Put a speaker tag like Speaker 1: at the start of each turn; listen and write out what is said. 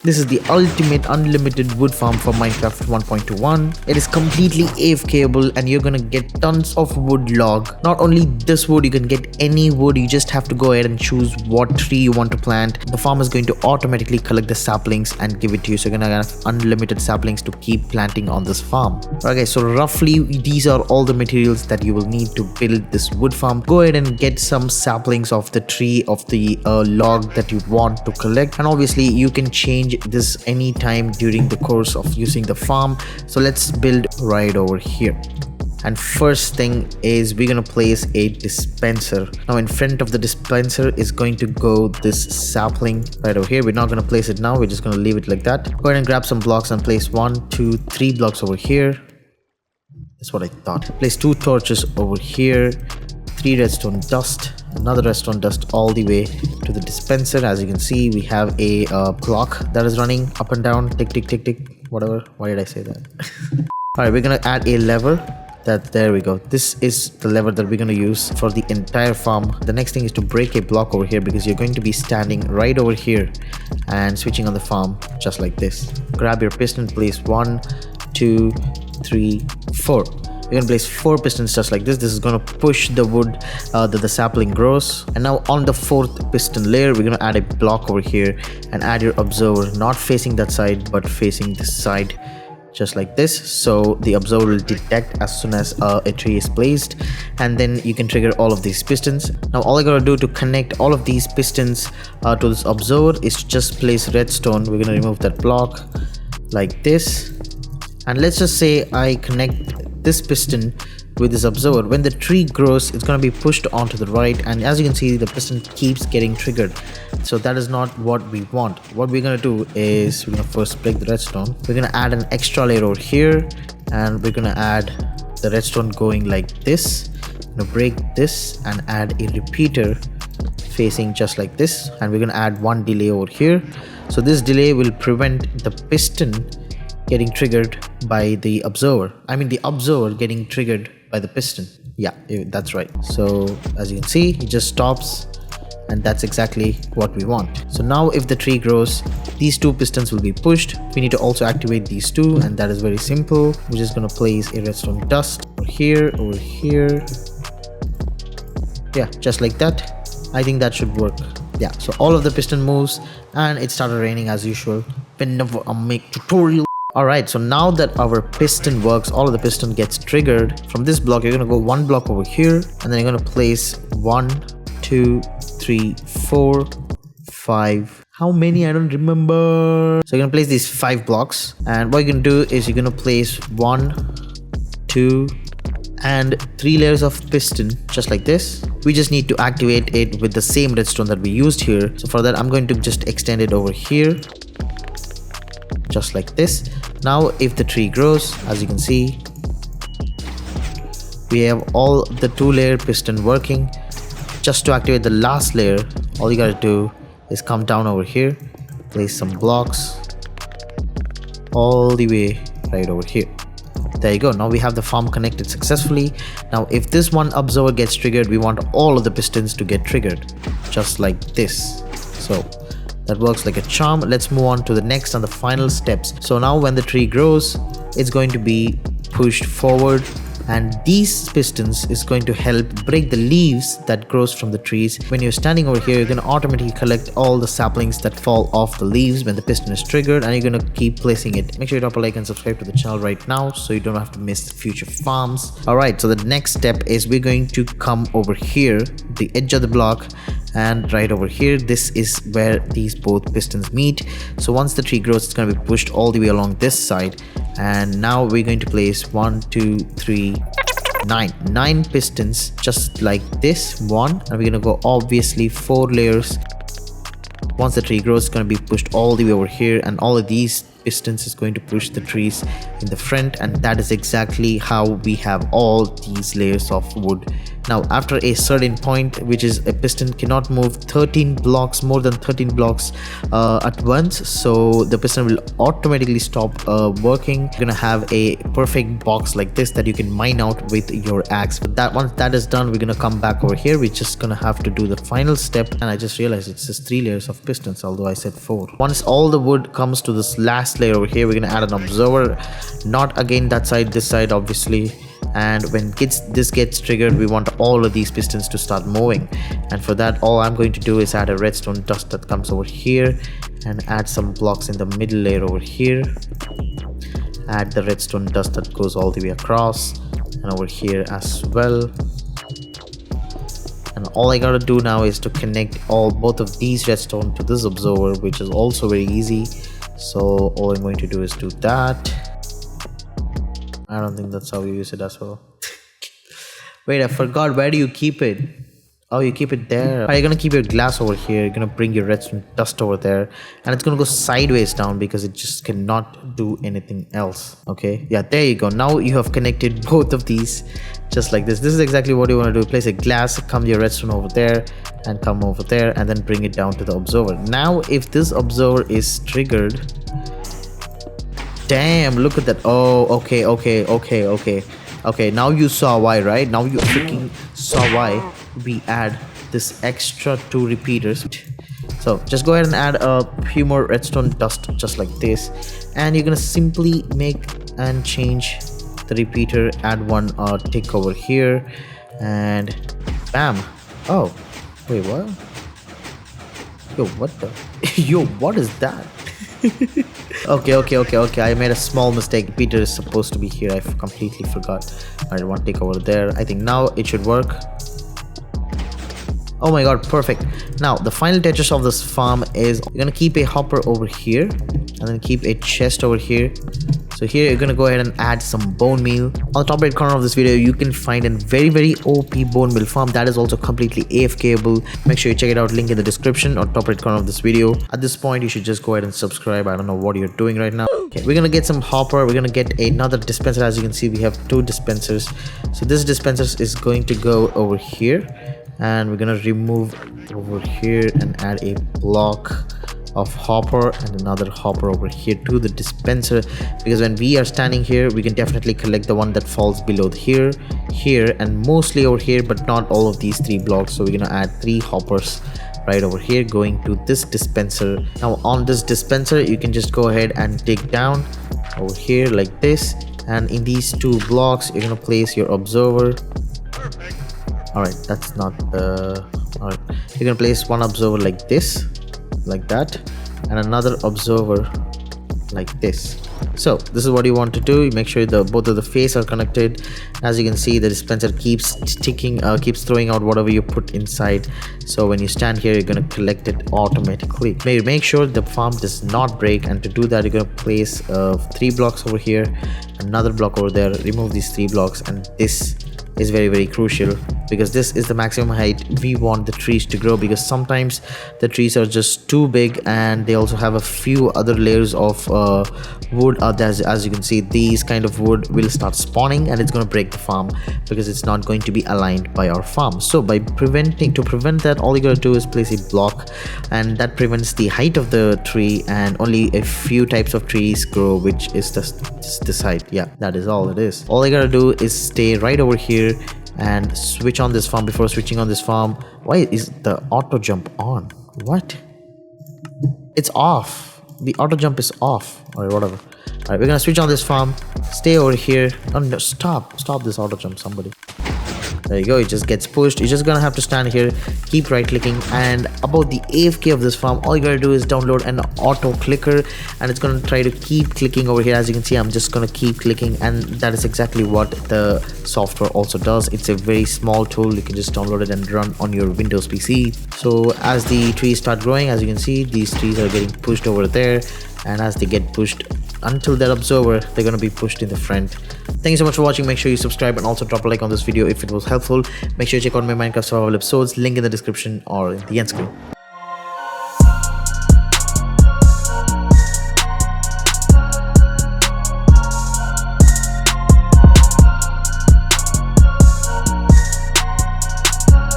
Speaker 1: This is the ultimate unlimited wood farm for Minecraft 1.21. It is completely AFKable and you're gonna get tons of wood log. Not only this wood, you can get any wood. You just have to go ahead and choose what tree you want to plant. The farm is going to automatically collect the saplings and give it to you. So you're gonna have unlimited saplings to keep planting on this farm. Okay, so roughly these are all the materials that you will need to build this wood farm. Go ahead and get some saplings of the tree of the log that you want to collect, and obviously you can change this anytime during the course of using the farm. So let's build right over here. And first thing is we're gonna place a dispenser. Now in front of the dispenser is going to go this sapling right over here. We're not gonna place it now, we're just gonna leave it like that. Go ahead and grab some blocks and place 1, 2, 3 blocks over here. That's what I thought. Place 2 torches over here, 3 redstone dust, another redstone dust all the way to the dispenser. As you can see, we have a clock that is running up and down, tick tick tick tick, whatever. Why did I say that? All right, we're gonna add a lever. There we go. This is the lever that we're going to use for the entire farm. The next thing is to break a block over here, because you're going to be standing right over here and switching on the farm just like this. Grab your piston, place 1, 2, 3, 4. We're going to place 4 pistons just like this. This is going to push the wood that the sapling grows. And now on the 4th piston layer, we're going to add a block over here and add your observer, not facing that side but facing this side, just like this. So the observer will detect as soon as a tree is placed, and then you can trigger all of these pistons. Now all I gotta do to connect all of these pistons to this observer is to just place redstone. We're gonna remove that block like this, and let's just say I connect this piston with this observer. When the tree grows, it's going to be pushed onto the right, and as you can see, the piston keeps getting triggered. So that is not what we want. What we're going to do is we're going to first break the redstone. We're going to add an extra layer over here, and we're going to add the redstone going like this. We're going to break this and add a repeater facing just like this, and we're going to add 1 delay over here. So this delay will prevent the piston getting triggered by the observer. I mean the observer getting triggered by the piston. Yeah, that's right. So as you can see, it just stops, and that's exactly what we want. So now if the tree grows, these 2 pistons will be pushed. We need to also activate these 2, and that is very simple. We're just going to place a redstone dust over here, yeah, just like that. I think that should work. Yeah, so all of the piston moves, and it started raining as usual whenever I make tutorial. Alright, so now that our piston works, all of the piston gets triggered. From this block, you're going to go 1 block over here, and then you're going to place 1, 2, 3, 4, 5. How many? I don't remember. So you're going to place these 5 blocks, and what you're going to do is you're going to place 1, 2, and 3 layers of piston just like this. We just need to activate it with the same redstone that we used here. So for that, I'm going to just extend it over here just like this. Now if the tree grows, as you can see, we have all the 2-layer piston working. Just to activate the last layer, all you gotta do is come down over here, place some blocks all the way right over here. There you go. Now we have the farm connected successfully. Now if this one observer gets triggered, we want all of the pistons to get triggered just like this. So that works like a charm. Let's move on to the next and the final steps. So now when the tree grows, it's going to be pushed forward, and these pistons is going to help break the leaves that grows from the trees. When you're standing over here, you're going to automatically collect all the saplings that fall off the leaves when the piston is triggered, and you're going to keep placing it. Make sure you drop a like and subscribe to the channel right now so you don't have to miss future farms. Alright, so the next step is we're going to come over here, the edge of the block, and right over here, this is where these both pistons meet. So once the tree grows, it's going to be pushed all the way along this side, and now we're going to place 1, 2, 3, 9 pistons just like this. 1, and we're going to go obviously 4 layers. Once the tree grows, it's going to be pushed all the way over here, and all of these pistons is going to push the trees in the front, and that is exactly how we have all these layers of wood Now after a certain point, which is a piston cannot move 13 blocks, more than 13 blocks at once, so the piston will automatically stop working. You're gonna have a perfect box like this that you can mine out with your axe. But that once that is done, we're gonna come back over here. We're just gonna have to do the final step, and I just realized it's just 3 layers of pistons, although I said 4. Once all the wood comes to this last layer over here, we're gonna add an observer, not again that side, this side obviously. And when this gets triggered, we want all of these pistons to start moving, and for that all I'm going to do is add a redstone dust that comes over here, and add some blocks in the middle layer over here. Add the redstone dust that goes all the way across and over here as well. And all I gotta do now is to connect both of these redstone to this observer, which is also very easy. So all I'm going to do is do that. I don't think that's how you use it as well. Wait, I forgot. Where do you keep it? Oh, you keep it there. You're gonna keep your glass over here. You're gonna bring your redstone dust over there, and it's gonna go sideways down because it just cannot do anything else. Okay, yeah, there you go. Now you have connected both of these just like this. This is exactly what you want to do. Place a glass, come your redstone over there, and come over there, and then bring it down to the observer. Now if this observer is triggered, damn, look at that. Oh, okay, now you saw why, right? Now you freaking saw why we add this extra 2 repeaters. So just go ahead and add a few more redstone dust just like this, and you're gonna simply make and change the repeater. Add one tick over here, and bam. Oh wait, what? Yo, what the yo, what is that? Okay, I made a small mistake. Peter is supposed to be here. I completely forgot. Alright, one tick over there. I think now it should work. Oh my god, perfect. Now the final touches of this farm is you're gonna keep a hopper over here, and then keep a chest over here. So here you're gonna go ahead and add some bone meal. On the top right corner of this video, you can find a very OP bone meal farm that is also completely AFKable. Make sure you check it out, link in the description or top right corner of this video. At this point, you should just go ahead and subscribe. I don't know what you're doing right now. Okay, we're gonna get some hopper. We're gonna get another dispenser. As you can see, we have 2 dispensers. So this dispenser is going to go over here, and we're gonna remove over here and add a block of hopper and another hopper over here to the dispenser, because when we are standing here, we can definitely collect the one that falls below here, and mostly over here, but not all of these 3 blocks. So we're gonna add 3 hoppers right over here going to this dispenser. Now on this dispenser, you can just go ahead and dig down over here like this, and in these 2 blocks you're gonna place your observer. Alright, that's not alright, you're gonna place one observer like this, like that, and another observer like this. So this is what you want to do. You make sure both of the face are connected. As you can see, the dispenser keeps keeps throwing out whatever you put inside. So when you stand here, you're going to collect it automatically. Make sure the farm does not break, and to do that, you're going to place 3 blocks over here, another block over there. Remove these 3 blocks, and this is very crucial, because this is the maximum height we want the trees to grow, because sometimes the trees are just too big, and they also have a few other layers of wood. As you can see, these kind of wood will start spawning, and it's going to break the farm because it's not going to be aligned by our farm. So to prevent that, all you gotta do is place a block, and that prevents the height of the tree, and only a few types of trees grow, which is this height. Yeah, that is all it is. All I gotta do is stay right over here and switch on this farm. Before switching on this farm, why is the auto jump on? What? It's off. The auto jump is off, or whatever. Alright, we're gonna switch on this farm. Stay over here. Oh no, stop this auto jump, somebody. There you go, it just gets pushed. You're just gonna have to stand here, keep right clicking. And about the AFK of this farm, all you gotta do is download an auto clicker, and it's gonna try to keep clicking over here. As you can see, I'm just gonna keep clicking, and that is exactly what the software also does. It's a very small tool. You can just download it and run on your Windows PC. So as the trees start growing, as you can see, these trees are getting pushed over there, and as they get pushed until that observer, they're going to be pushed in the front. Thank you so much for watching. Make sure you subscribe and also drop a like on this video if it was helpful. Make sure you check out my Minecraft survival episodes, link in the description or in the end screen.